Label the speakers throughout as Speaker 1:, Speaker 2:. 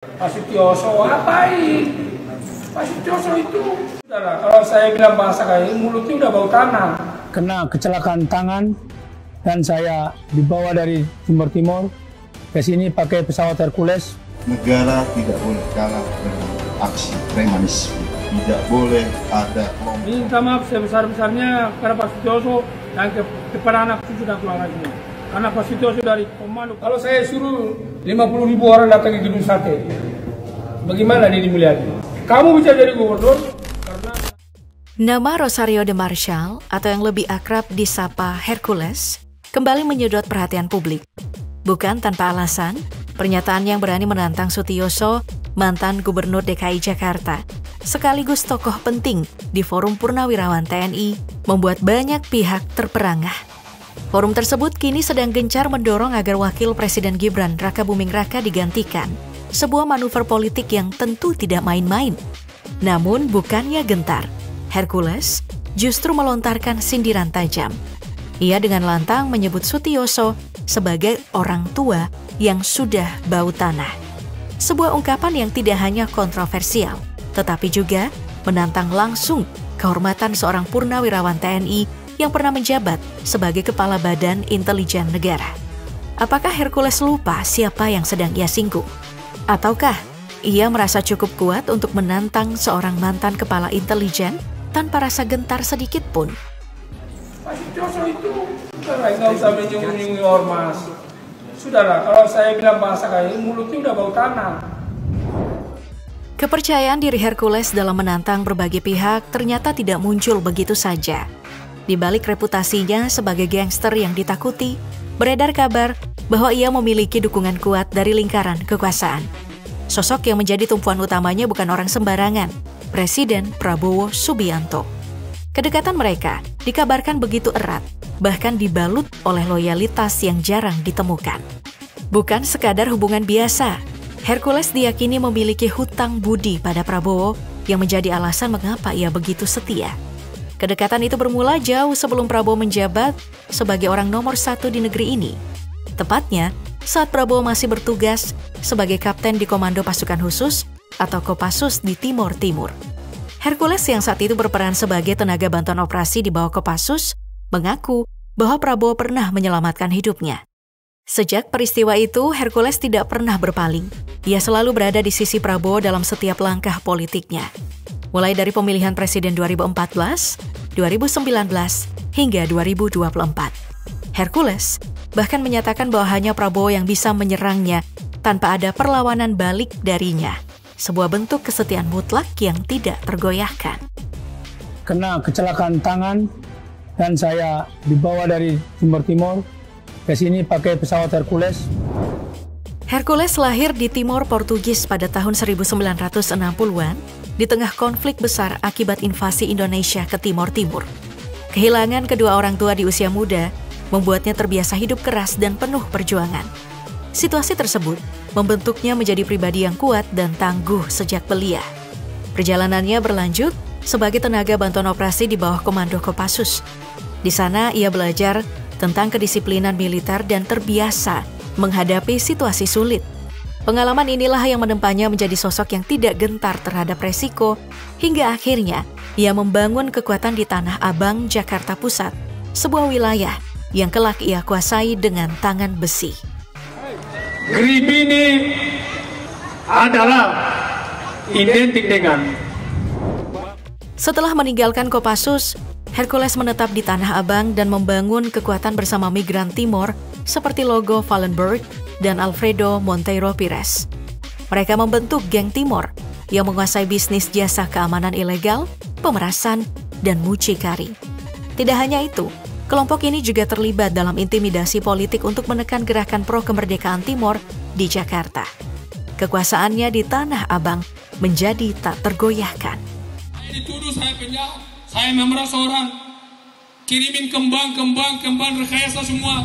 Speaker 1: Pak Sutioso ngapain? Pak Sutioso itu, udahlah, kalau saya bilang bahasa kayak mulutnya udah bau tanah.
Speaker 2: Kena kecelakaan tangan dan saya dibawa dari Timur Timur ke sini pakai pesawat Hercules.
Speaker 3: Negara tidak boleh kalah dengan aksi premanisme. Tidak boleh ada
Speaker 1: Minta maaf sebesar-besarnya karena Pak Sutioso dan kepada anak cucu dan keluarganya. Karena Pak Sutioso dari komando. Kalau saya suruh 50.000 orang datang ke Gedung Sate, bagaimana Deddy Mulyadi? Kamu bisa jadi gubernur karena...
Speaker 4: Nama Rosario de Marshall, atau yang lebih akrab disapa Hercules, kembali menyedot perhatian publik. Bukan tanpa alasan, pernyataan yang berani menantang Sutioso, mantan Gubernur DKI Jakarta, sekaligus tokoh penting di Forum Purnawirawan TNI, membuat banyak pihak terperangah. Forum tersebut kini sedang gencar mendorong agar Wakil Presiden Gibran Rakabuming Raka digantikan, sebuah manuver politik yang tentu tidak main-main. Namun bukannya gentar, Hercules justru melontarkan sindiran tajam. Ia dengan lantang menyebut Sutioso sebagai orang tua yang sudah bau tanah. Sebuah ungkapan yang tidak hanya kontroversial, tetapi juga menantang langsung kehormatan seorang purnawirawan TNI yang pernah menjabat sebagai Kepala Badan Intelijen Negara. Apakah Hercules lupa siapa yang sedang ia singgung? Ataukah ia merasa cukup kuat untuk menantang seorang mantan Kepala Intelijen tanpa rasa gentar sedikit pun?
Speaker 1: Pak Sutioso itu, nggak usah menyinggung ormas. Sudahlah, kalau saya bilang bahasa kayak mulutnya udah bau tanah.
Speaker 4: Kepercayaan diri Hercules dalam menantang berbagai pihak ternyata tidak muncul begitu saja. Di balik reputasinya sebagai gangster yang ditakuti, beredar kabar bahwa ia memiliki dukungan kuat dari lingkaran kekuasaan. Sosok yang menjadi tumpuan utamanya bukan orang sembarangan, Presiden Prabowo Subianto. Kedekatan mereka dikabarkan begitu erat, bahkan dibalut oleh loyalitas yang jarang ditemukan. Bukan sekadar hubungan biasa, Hercules diyakini memiliki hutang budi pada Prabowo yang menjadi alasan mengapa ia begitu setia. Kedekatan itu bermula jauh sebelum Prabowo menjabat sebagai orang nomor 1 di negeri ini. Tepatnya saat Prabowo masih bertugas sebagai Kapten di Komando Pasukan Khusus atau Kopassus di Timur Timur. Hercules yang saat itu berperan sebagai tenaga bantuan operasi di bawah Kopassus mengaku bahwa Prabowo pernah menyelamatkan hidupnya. Sejak peristiwa itu, Hercules tidak pernah berpaling. Ia selalu berada di sisi Prabowo dalam setiap langkah politiknya. Mulai dari pemilihan Presiden 2014, 2019, hingga 2024. Hercules bahkan menyatakan bahwa hanya Prabowo yang bisa menyerangnya tanpa ada perlawanan balik darinya. Sebuah bentuk kesetiaan mutlak yang tidak tergoyahkan.
Speaker 2: Kena kecelakaan tangan dan saya dibawa dari Timur Timur ke sini pakai pesawat Hercules.
Speaker 4: Hercules lahir di Timor Portugis pada tahun 1960-an di tengah konflik besar akibat invasi Indonesia ke Timor Timur. Kehilangan kedua orang tua di usia muda membuatnya terbiasa hidup keras dan penuh perjuangan. Situasi tersebut membentuknya menjadi pribadi yang kuat dan tangguh sejak belia. Perjalanannya berlanjut sebagai tenaga bantuan operasi di bawah Komando Kopassus. Di sana ia belajar tentang kedisiplinan militer dan terbiasa menghadapi situasi sulit. Pengalaman inilah yang menempanya menjadi sosok yang tidak gentar terhadap resiko, hingga akhirnya ia membangun kekuatan di Tanah Abang, Jakarta Pusat, sebuah wilayah yang kelak ia kuasai dengan tangan besi.
Speaker 1: Grip ini adalah identik dengan...
Speaker 4: Setelah meninggalkan Kopassus, Hercules menetap di Tanah Abang dan membangun kekuatan bersama migran Timor seperti Logo Wallenberg dan Alfredo Monteiro Pires. Mereka membentuk geng Timor yang menguasai bisnis jasa keamanan ilegal, pemerasan, dan mucikari. Tidak hanya itu, kelompok ini juga terlibat dalam intimidasi politik untuk menekan gerakan pro-kemerdekaan Timor di Jakarta. Kekuasaannya di Tanah Abang menjadi tak tergoyahkan.
Speaker 5: Saya dituduh saya penjahat, saya memeras orang, kirimin kembang rekayasa semua.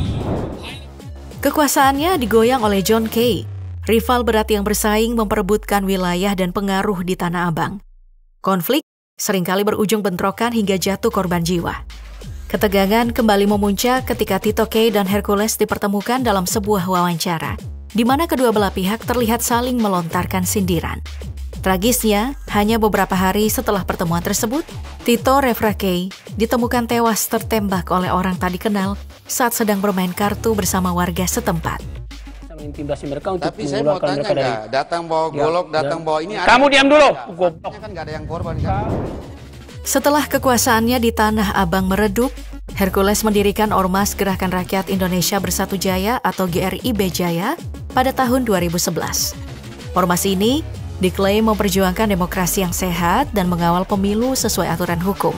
Speaker 4: Kekuasaannya digoyang oleh John Kay, rival berat yang bersaing memperebutkan wilayah dan pengaruh di Tanah Abang. Konflik seringkali berujung bentrokan hingga jatuh korban jiwa. Ketegangan kembali memuncak ketika Tito Kay dan Hercules dipertemukan dalam sebuah wawancara. di mana kedua belah pihak terlihat saling melontarkan sindiran. Tragisnya, hanya beberapa hari setelah pertemuan tersebut, Tito Refrakey ditemukan tewas tertembak oleh orang tak dikenal saat sedang bermain kartu bersama warga setempat.
Speaker 6: Mengintimidasi mereka untuk
Speaker 7: tapi saya mau tanya nggak, datang bawa golok, datang bawa ini.
Speaker 6: Kamu diam dulu.
Speaker 7: Kan nggak ada yang korban kan?
Speaker 4: Setelah kekuasaannya di Tanah Abang meredup, Hercules mendirikan Ormas Gerakan Rakyat Indonesia Bersatu Jaya atau GRIB Jaya pada tahun 2011. Ormas ini diklaim memperjuangkan demokrasi yang sehat dan mengawal pemilu sesuai aturan hukum.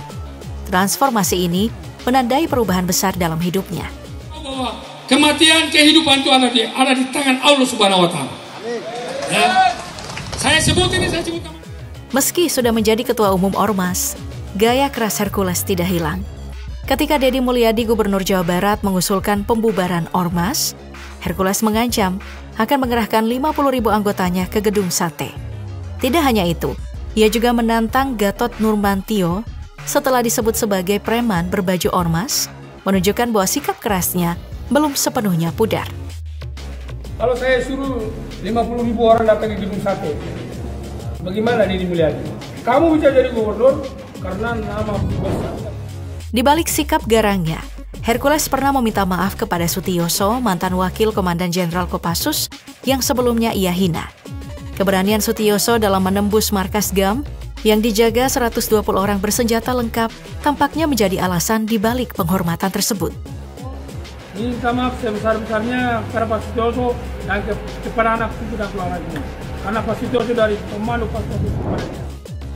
Speaker 4: Transformasi ini menandai perubahan besar dalam hidupnya.
Speaker 5: Bahwa kematian kehidupan itu ada di tangan Allah Subhanahu wa Ta'ala. Ya. Saya sebut nama.
Speaker 4: Meski sudah menjadi ketua umum Ormas, gaya keras Hercules tidak hilang. Ketika Deddy Mulyadi, Gubernur Jawa Barat, mengusulkan pembubaran Ormas, Hercules mengancam akan mengerahkan 50.000 anggotanya ke Gedung Sate. Tidak hanya itu, ia juga menantang Gatot Nurmantio setelah disebut sebagai preman berbaju ormas, menunjukkan bahwa sikap kerasnya belum sepenuhnya pudar.
Speaker 1: Kalau saya suruh 50.000 orang datang ke Gedung Sate, bagaimana Deddy Mulyadi? Kamu bisa jadi gubernur karena nama besar.
Speaker 4: Di balik sikap garangnya, Hercules pernah meminta maaf kepada Sutioso, mantan wakil Komandan Jenderal Kopassus yang sebelumnya ia hina. Keberanian Sutioso dalam menembus markas GAM yang dijaga 120 orang bersenjata lengkap tampaknya menjadi alasan di balik penghormatan tersebut.
Speaker 1: Minta maaf sebesar-besarnya kepada Pak Sutioso dan kepada anak cucu dan keluarganya. Karena Pak Sutioso dari pemalu Pak Sutioso.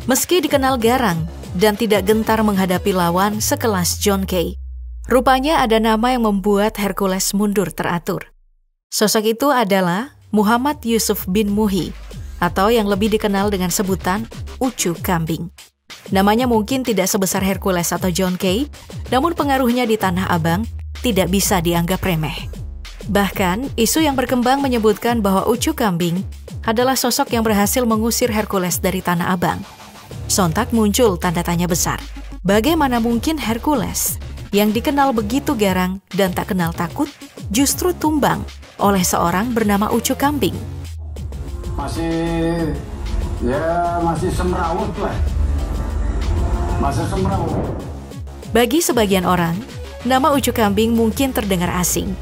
Speaker 4: Meski dikenal garang dan tidak gentar menghadapi lawan sekelas John Kay, rupanya ada nama yang membuat Hercules mundur teratur. Sosok itu adalah Muhammad Yusuf bin Muhi, atau yang lebih dikenal dengan sebutan Ucu Kambing. Namanya mungkin tidak sebesar Hercules atau John Kay, namun pengaruhnya di Tanah Abang tidak bisa dianggap remeh. Bahkan, isu yang berkembang menyebutkan bahwa Ucu Kambing adalah sosok yang berhasil mengusir Hercules dari Tanah Abang. Sontak muncul tanda tanya besar. Bagaimana mungkin Hercules yang dikenal begitu garang dan tak kenal takut justru tumbang oleh seorang bernama Ucu Kambing?
Speaker 8: Masih semrawut lah. Masih semrawut.
Speaker 4: Bagi sebagian orang, nama Ucu Kambing mungkin terdengar asing.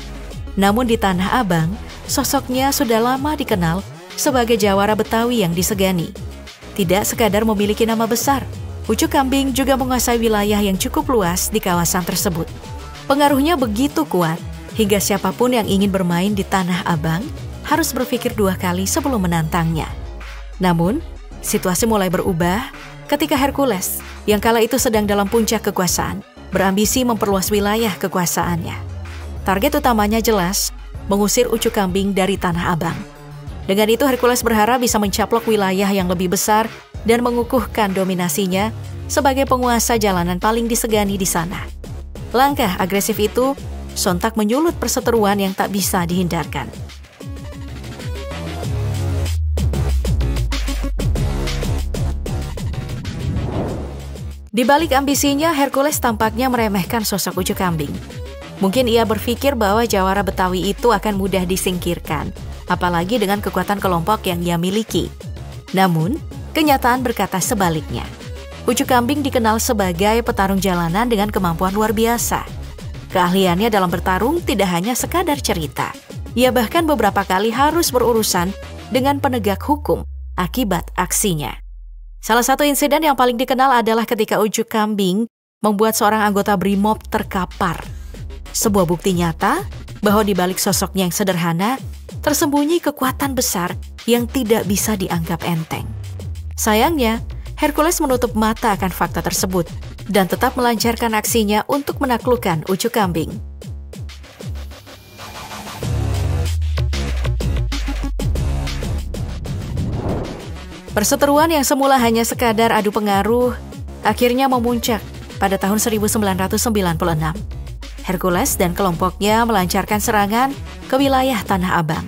Speaker 4: Namun di Tanah Abang, sosoknya sudah lama dikenal sebagai jawara Betawi yang disegani. Tidak sekadar memiliki nama besar, Ucu Kambing juga menguasai wilayah yang cukup luas di kawasan tersebut. Pengaruhnya begitu kuat, hingga siapapun yang ingin bermain di Tanah Abang harus berpikir 2 kali sebelum menantangnya. Namun, situasi mulai berubah ketika Hercules, yang kala itu sedang dalam puncak kekuasaan, berambisi memperluas wilayah kekuasaannya. Target utamanya jelas, mengusir Ucu Kambing dari Tanah Abang. Dengan itu Hercules berharap bisa mencaplok wilayah yang lebih besar dan mengukuhkan dominasinya sebagai penguasa jalanan paling disegani di sana. Langkah agresif itu sontak menyulut perseteruan yang tak bisa dihindarkan. Di balik ambisinya, Hercules tampaknya meremehkan sosok Ucu Kambing. Mungkin ia berpikir bahwa jawara Betawi itu akan mudah disingkirkan, apalagi dengan kekuatan kelompok yang ia miliki. Namun, kenyataan berkata sebaliknya. Ucu Kambing dikenal sebagai petarung jalanan dengan kemampuan luar biasa. Keahliannya dalam bertarung tidak hanya sekadar cerita. Ia bahkan beberapa kali harus berurusan dengan penegak hukum akibat aksinya. Salah satu insiden yang paling dikenal adalah ketika Ucu Kambing membuat seorang anggota Brimob terkapar. Sebuah bukti nyata bahwa di balik sosoknya yang sederhana, tersembunyi kekuatan besar yang tidak bisa dianggap enteng. Sayangnya, Hercules menutup mata akan fakta tersebut dan tetap melancarkan aksinya untuk menaklukkan Ucu Kambing. Perseteruan yang semula hanya sekadar adu pengaruh, akhirnya memuncak pada tahun 1996. Hercules dan kelompoknya melancarkan serangan ke wilayah Tanah Abang.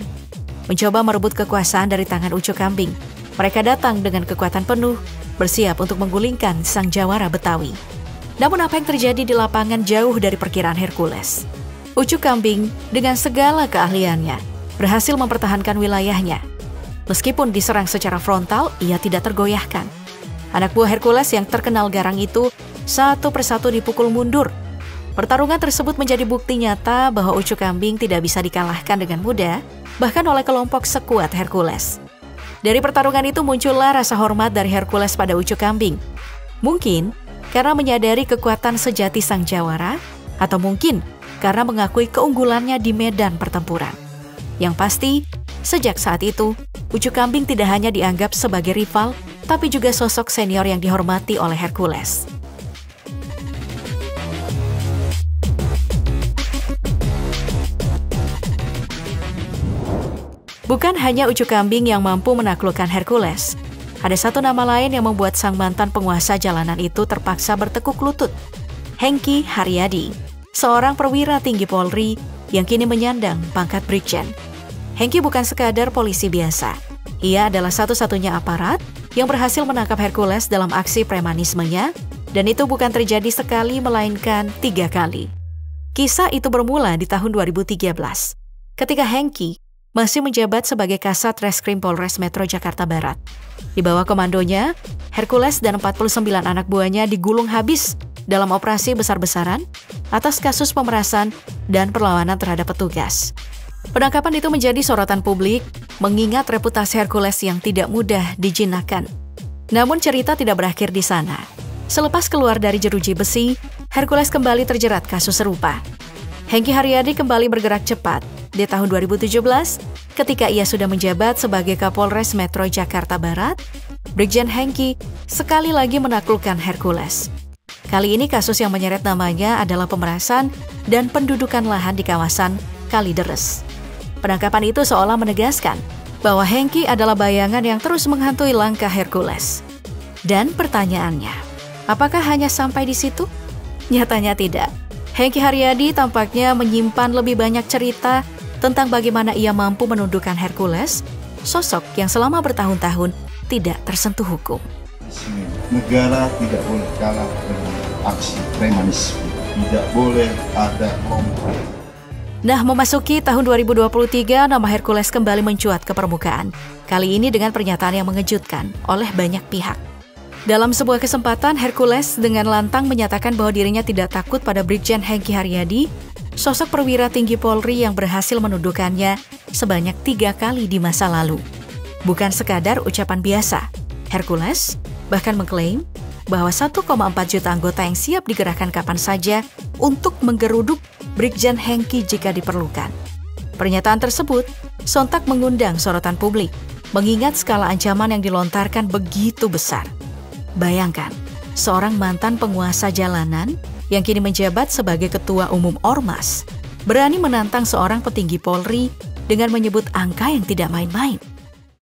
Speaker 4: Mencoba merebut kekuasaan dari tangan Ucu Kambing, mereka datang dengan kekuatan penuh, bersiap untuk menggulingkan sang jawara Betawi. Namun apa yang terjadi di lapangan jauh dari perkiraan Hercules. Ucu Kambing dengan segala keahliannya berhasil mempertahankan wilayahnya. Meskipun diserang secara frontal, ia tidak tergoyahkan. Anak buah Hercules yang terkenal garang itu satu persatu dipukul mundur. Pertarungan tersebut menjadi bukti nyata bahwa Ucu Kambing tidak bisa dikalahkan dengan mudah, bahkan oleh kelompok sekuat Hercules. Dari pertarungan itu muncullah rasa hormat dari Hercules pada Ucu Kambing. Mungkin karena menyadari kekuatan sejati sang jawara, atau mungkin karena mengakui keunggulannya di medan pertempuran. Yang pasti, sejak saat itu, Ucu Kambing tidak hanya dianggap sebagai rival, tapi juga sosok senior yang dihormati oleh Hercules. Bukan hanya Ucu Kambing yang mampu menaklukkan Hercules. Ada satu nama lain yang membuat sang mantan penguasa jalanan itu terpaksa bertekuk lutut. Hengky Haryadi, seorang perwira tinggi Polri yang kini menyandang pangkat Brigjen. Hengky bukan sekadar polisi biasa. Ia adalah satu-satunya aparat yang berhasil menangkap Hercules dalam aksi premanismenya, dan itu bukan terjadi sekali melainkan 3 kali. Kisah itu bermula di tahun 2013, ketika Hengky masih menjabat sebagai Kasat Reskrim Polres Metro Jakarta Barat. Di bawah komandonya, Hercules dan 49 anak buahnya digulung habis dalam operasi besar-besaran atas kasus pemerasan dan perlawanan terhadap petugas. Penangkapan itu menjadi sorotan publik, mengingat reputasi Hercules yang tidak mudah dijinakkan. Namun cerita tidak berakhir di sana. Selepas keluar dari jeruji besi, Hercules kembali terjerat kasus serupa. Hengky Haryadi kembali bergerak cepat di tahun 2017 ketika ia sudah menjabat sebagai Kapolres Metro Jakarta Barat. Brigjen Hengky sekali lagi menaklukkan Hercules. Kali ini kasus yang menyeret namanya adalah pemerasan dan pendudukan lahan di kawasan Kalideres. Penangkapan itu seolah menegaskan bahwa Hengky adalah bayangan yang terus menghantui langkah Hercules. Dan pertanyaannya, apakah hanya sampai di situ? Nyatanya tidak. Hengky Haryadi tampaknya menyimpan lebih banyak cerita tentang bagaimana ia mampu menundukkan Hercules, sosok yang selama bertahun-tahun tidak tersentuh hukum.
Speaker 3: Negara tidak boleh kalah dengan aksi premanisme. Tidak boleh ada kelompok.
Speaker 4: Nah, memasuki tahun 2023, nama Hercules kembali mencuat ke permukaan. Kali ini dengan pernyataan yang mengejutkan oleh banyak pihak. Dalam sebuah kesempatan, Hercules dengan lantang menyatakan bahwa dirinya tidak takut pada Brigjen Hengky Haryadi, sosok perwira tinggi Polri yang berhasil menundukkannya sebanyak 3 kali di masa lalu. Bukan sekadar ucapan biasa, Hercules bahkan mengklaim bahwa 1,4 juta anggota yang siap digerakkan kapan saja untuk menggeruduk Brigjen Hengky jika diperlukan. Pernyataan tersebut sontak mengundang sorotan publik, mengingat skala ancaman yang dilontarkan begitu besar. Bayangkan, seorang mantan penguasa jalanan yang kini menjabat sebagai Ketua Umum Ormas berani menantang seorang petinggi Polri dengan menyebut angka yang tidak main-main.